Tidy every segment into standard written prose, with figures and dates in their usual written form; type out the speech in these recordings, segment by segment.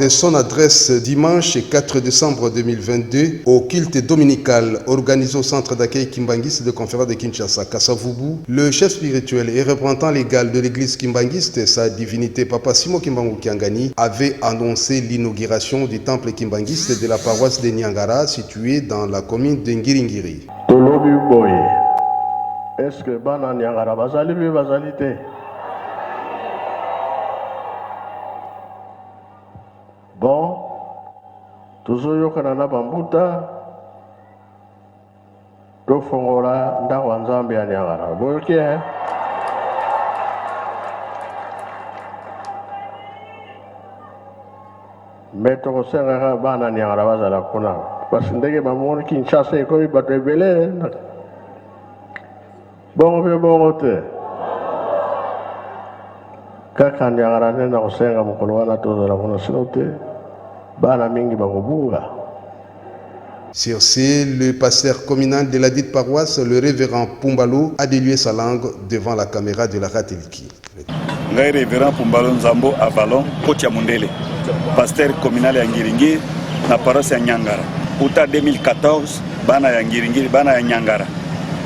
de son adresse dimanche 4 décembre 2022 au culte dominical organisé au centre d'accueil Kimbangiste de conférence de Kinshasa, Kassavubu, le chef spirituel et représentant légal de l'église Kimbangiste, sa divinité Papa Simo Kimbangu Kiangani, avait annoncé l'inauguration du temple Kimbangiste de la paroisse de Nyangara située dans la commune de Ngiringiri. Est-ce que Bana Nyangara bazali bazalité? Bon, toujours yokanana bambuta, to fongola ndawa nzambe ya Nyangara. Boyoki Meto kosenga Bana Nyangara bazala kuna. Parce que ndenge bamoni Kinshasa eko bato ebele. Bon te. Kaka Nyangara nena kosenga mokolo wana tozala kuna sinote. Sur ce, le pasteur communal de la dite paroisse, le révérend Pumbalo, a délié sa langue devant la caméra de la Ratelki. Le révérend Pumbalo Nzambo Avalon, Kotia Mundele, pasteur communal ya Ngiringiri, na paroisse ya Nyangara. Uta 2014, bana ya Ngiringiri, bana ya Nyangara.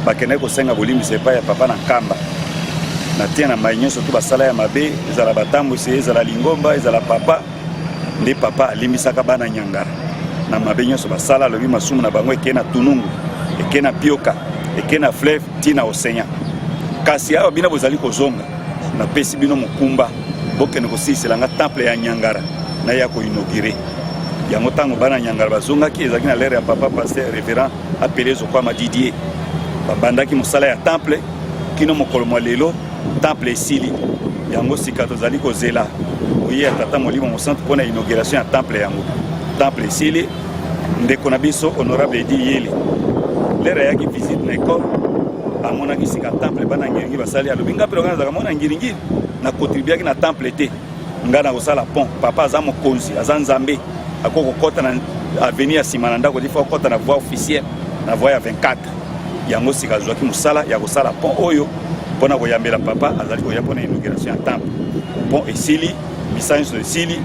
Bakene kosenga bolimi sepa ya papa na kamba. Na tia na maïnyo surtout basala ya mabe, ezala batambu se ezala lingomba, ezala papa. Ndi papa alimisaka bana Nyangara na mabenyo so basala lobi masumu na bango ekena tunungu ekena pioka ekena fleuve tina océan kasi awa bina bozali kozonga na pesi bino mukumba bokene kosiselanga temple ya Nyangara na ya ko inaugurer yango tango bana Nyangara bazonga ki ezaki na l'air ya papa pasteur révérend appelé Zokwa Didier babandaki musala ya temple kino mokolo mwa lelo temple esili yango sika tozali kozela oui tata molimo mo centre pour l'inauguration du temple yango temple esili ndeko na biso honorable Edi Yeli lera yaki visite na école amona ki sika temple bana Ngiringiri basali alobi ngape lokana zaka mona Ngiringiri na contribuer na temple te ngana kosala pont papa aza mokonzi aza nzambe akoko kota na avenir simana ndako difa kota na voie officielle na voie ya 24 yango sika zwaki musala ya kosala pont oyo pona koyambela papa azali koya pona inauguration ya temple pont esili message de Sili,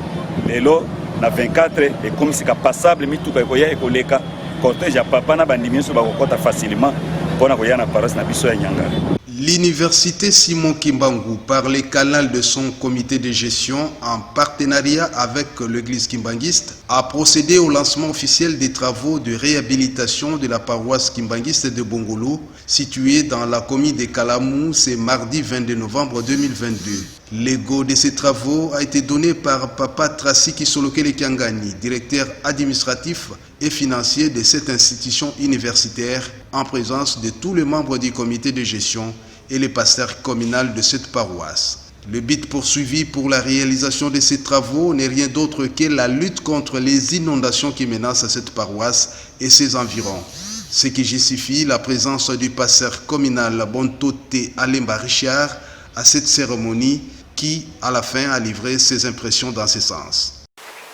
lelo na 24 et comme c'est passable mituka ekoya ekoleka cortège ya papa na bandimi so bakokota facilement pona koya na paroisse na biso ya Nyangara. L'université Simon Kimbangu, par les canaux de son comité de gestion en partenariat avec l'église Kimbangiste, a procédé au lancement officiel des travaux de réhabilitation de la paroisse Kimbangiste de Bongolo, située dans la commune de Kalamou, ce mardi 22 novembre 2022. L'ego de ces travaux a été donné par Papa Tracy Kisolokele Kiangani, directeur administratif et financier de cette institution universitaire, en présence de tous les membres du comité de gestion et les pasteurs communaux de cette paroisse. Le but poursuivi pour la réalisation de ces travaux n'est rien d'autre que la lutte contre les inondations qui menacent cette paroisse et ses environs. Ce qui justifie la présence du pasteur communal Bontote Alemba Richard à cette cérémonie qui, à la fin, a livré ses impressions dans ce sens.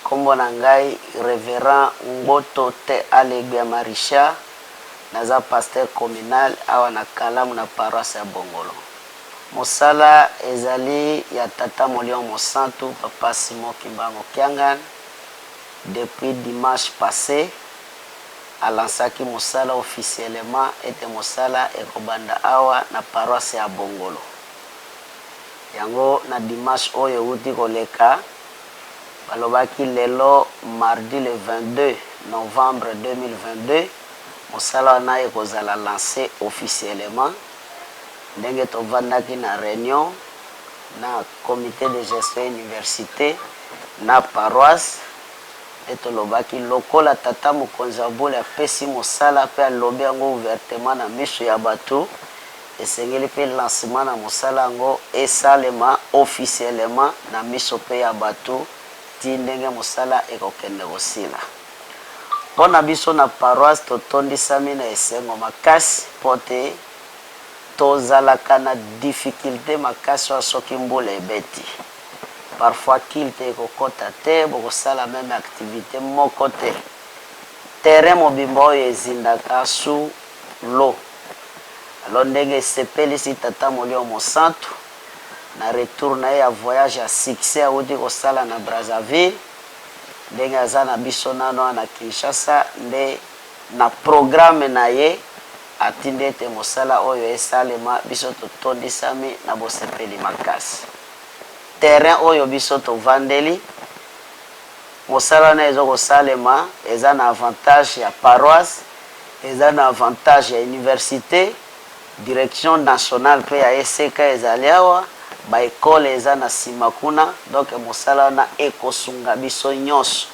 Kombo nangai révérend Bontote Alemba Richard, naza pasteur communal awa na Kalamu na paroisse ya Bongolo. Mosala ezali ya tata Molion Mosantu Papa Simon Kimbangu Kiangani depuis dimanche passé alansaki mosala officiellement ete mosala ekobanda awa na paroisse ya Bongolo. Yango na dimanche oyo uti koleka balobaki lelo mardi le 22 novembre 2022 mosala wana ekozala lancé officiellement ndenge tovandaki na réunion na comité de gestion université na paroisse etolobaki lokola tata mokonzi abole apesi mosala pe alobi yango ouvertement na miso ya bato esengeli pe lancement na mosala yango esalema officiellement na miso pe ya bato ti ndenge mosala ekokende kosila. Mpona biso na paroisse totondisami na esengo makasi mpo te tozalaka na difficulté makasi wa soki mbula ebeti. Parfois kilte ekokota te bokosala meme activité moko te. Terrain mobimba oyo ezindaka su lo. Alors ndenge esepelisi tata Molion Mosantu na retour na ye ya voyage ya succès auti kosala na Brazzaville ndenge aza na biso nano na Kinshasa nde na programme na ye atindi ete mosala oyo esalema biso totondisami na bosepeli makasi. Terrain oyo biso tovandeli mosala na ezo kosalema eza na avantage ya paroisse, eza na avantage ya université, direction nationale pe ya ESK ezali awa, ba école eza na sima kuna, donc mosala na ekosunga biso nyonso.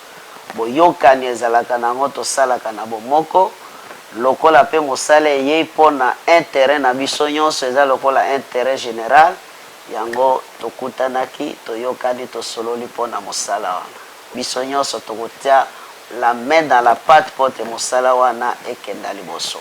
Boyokani ezalaka nango tosalaka na bomoko, lokola pe mosala ye pona intérêt na biso nyonso eza lokola intérêt général, yango tokutanaki toyokani tosololi pona mosala wana. Biso nyonso tokotia la main dans la pâte pote mosala wana ekenda liboso.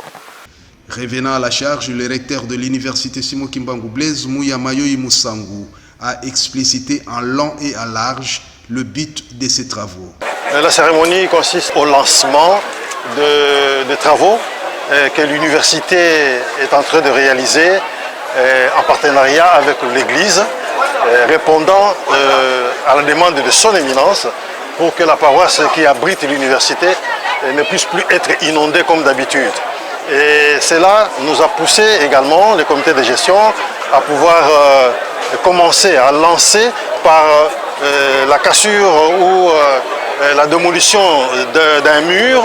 Revenant à la charge, le recteur de l'université Simon Kimbangu Blaise Mouya Mayoyi Moussangu a explicité en long et en large le but de ces travaux. La cérémonie consiste au lancement de travaux que l'université est en train de réaliser en partenariat avec l'Église, répondant à la demande de son éminence pour que la paroisse qui abrite l'université ne puisse plus être inondée comme d'habitude. Et cela nous a poussé également, le comité de gestion, à pouvoir commencer à lancer par la cassure ou la démolition d'un mur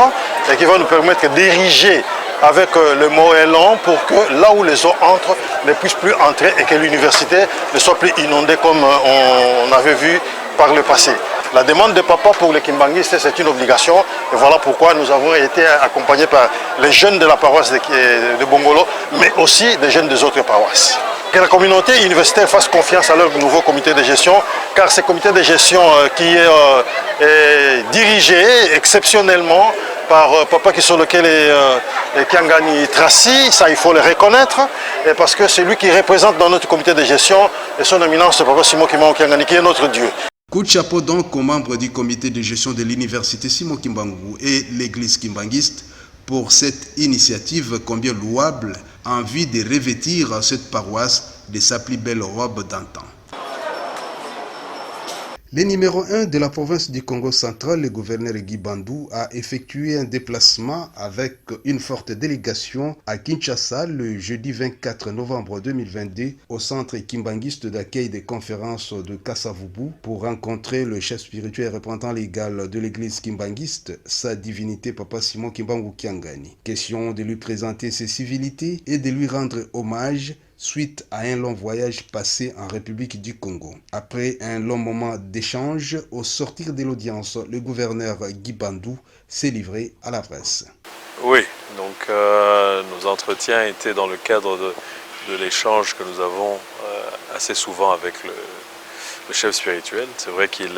qui va nous permettre d'ériger avec le moellon pour que là où les eaux entrent ne puissent plus entrer et que l'université ne soit plus inondée comme on avait vu par le passé. La demande de papa pour les Kimbanguistes, c'est une obligation et voilà pourquoi nous avons été accompagnés par les jeunes de la paroisse de Bongolo, mais aussi des jeunes des autres paroisses. Que la communauté universitaire fasse confiance à leur nouveau comité de gestion, car ce comité de gestion qui est dirigé exceptionnellement par Papa Kisolokele et Kiangani Tracy, ça il faut le reconnaître, et parce que c'est lui qui représente dans notre comité de gestion et son éminence, Papa Simon Kimbangu Kiangani, qui est notre Dieu. Coup de chapeau donc aux membres du comité de gestion de l'université Simon Kimbangu et l'église kimbanguiste pour cette initiative combien louable en vue de revêtir cette paroisse de sa plus belle robe d'antan. Le numéro 1 de la province du Congo central, le gouverneur Guy Bandou, a effectué un déplacement avec une forte délégation à Kinshasa le jeudi 24 novembre 2022 au centre kimbanguiste d'accueil des conférences de Kassavubu pour rencontrer le chef spirituel représentant légal de l'église kimbanguiste, sa divinité Papa Simon Kimbangu Kiangani. Question de lui présenter ses civilités et de lui rendre hommage suite à un long voyage passé en République du Congo. Après un long moment d'échange, au sortir de l'audience, le gouverneur Guy Bandou s'est livré à la presse. Oui, donc nos entretiens étaient dans le cadre de l'échange que nous avons assez souvent avec le chef spirituel. C'est vrai qu'il,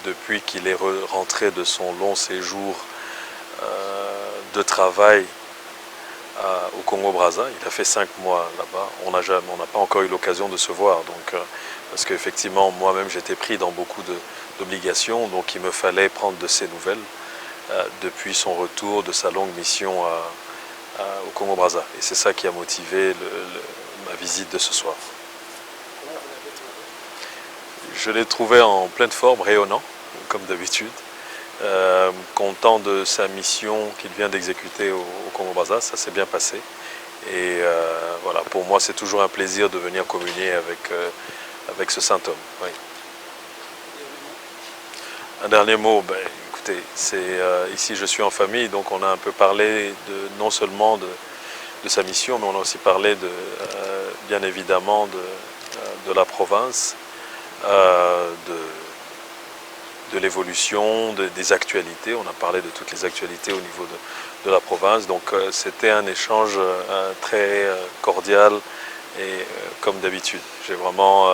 depuis qu'il est rentré de son long séjour de travail au Congo-Brazza, il a fait 5 mois là-bas, on n'a pas encore eu l'occasion de se voir, donc, parce qu'effectivement moi-même j'étais pris dans beaucoup d'obligations, donc il me fallait prendre de ses nouvelles depuis son retour de sa longue mission au Congo-Brazza, et c'est ça qui a motivé ma visite de ce soir. Je l'ai trouvé en pleine forme, rayonnant, comme d'habitude. Content de sa mission qu'il vient d'exécuter au Congo-Brazza, ça s'est bien passé. Et voilà, pour moi c'est toujours un plaisir de venir communier avec ce saint homme. Oui. Un dernier mot, écoutez, ici je suis en famille, donc on a un peu parlé non seulement de sa mission, mais on a aussi parlé bien évidemment de la province, de l'évolution, des actualités. On a parlé de toutes les actualités au niveau de la province. Donc c'était un échange très cordial et comme d'habitude. J'ai vraiment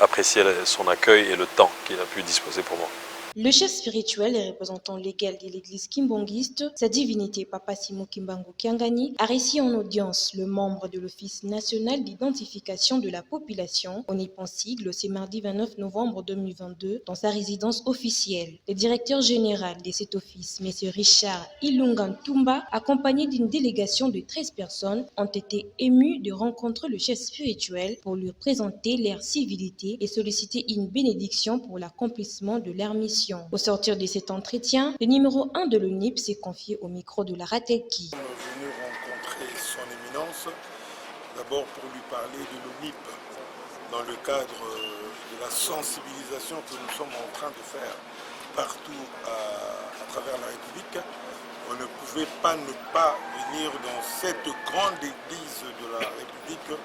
apprécié son accueil et le temps qu'il a pu disposer pour moi. Le chef spirituel et représentant légal de l'église kimbanguiste, sa divinité Papa Simon Kimbangu Kiangani, a reçu en audience le membre de l'Office national d'identification de la population, ONIPON-Sigle, ce mardi 29 novembre 2022, dans sa résidence officielle. Le directeur général de cet office, M. Richard Ilungantumba, accompagné d'une délégation de 13 personnes, ont été émus de rencontrer le chef spirituel pour lui présenter leur civilité et solliciter une bénédiction pour l'accomplissement de leur mission. mission. Au sortir de cet entretien, le numéro 1 de l'ONIP s'est confié au micro de la Rateki. Nous sommes venus rencontrer son éminence, d'abord pour lui parler de l'ONIP, dans le cadre de la sensibilisation que nous sommes en train de faire partout à travers la République. On ne pouvait pas ne pas venir dans cette grande église de la République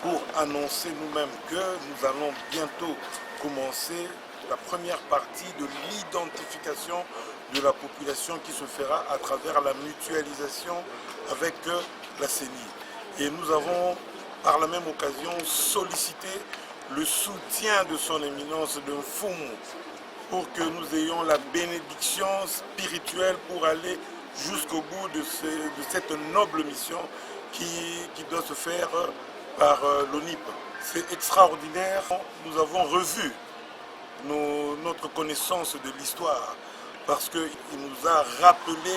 pour annoncer nous-mêmes que nous allons bientôt commencer la première partie de l'identification de la population qui se fera à travers la mutualisation avec la CENI. Et nous avons par la même occasion sollicité le soutien de son éminence de Mfumu pour que nous ayons la bénédiction spirituelle pour aller jusqu'au bout de cette noble mission qui doit se faire par l'ONIP. C'est extraordinaire. Nous avons revu notre connaissance de l'histoire parce qu'il nous a rappelé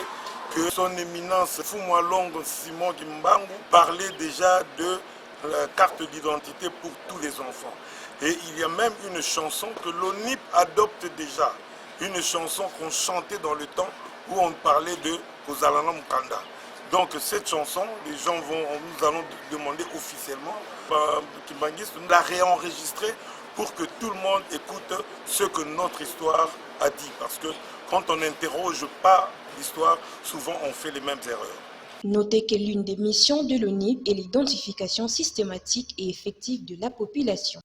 que son éminence Fumwalong Simon Kimbangu parlait déjà de la carte d'identité pour tous les enfants. Et il y a même une chanson que l'ONIP adopte déjà, une chanson qu'on chantait dans le temps où on parlait de Kozalana Mukanda. Donc cette chanson, nous allons demander officiellement Kimbangiste de la réenregistrer pour que tout le monde écoute ce que notre histoire a dit. Parce que quand on n'interroge pas l'histoire, souvent on fait les mêmes erreurs. Notez que l'une des missions de l'ONIP est l'identification systématique et effective de la population.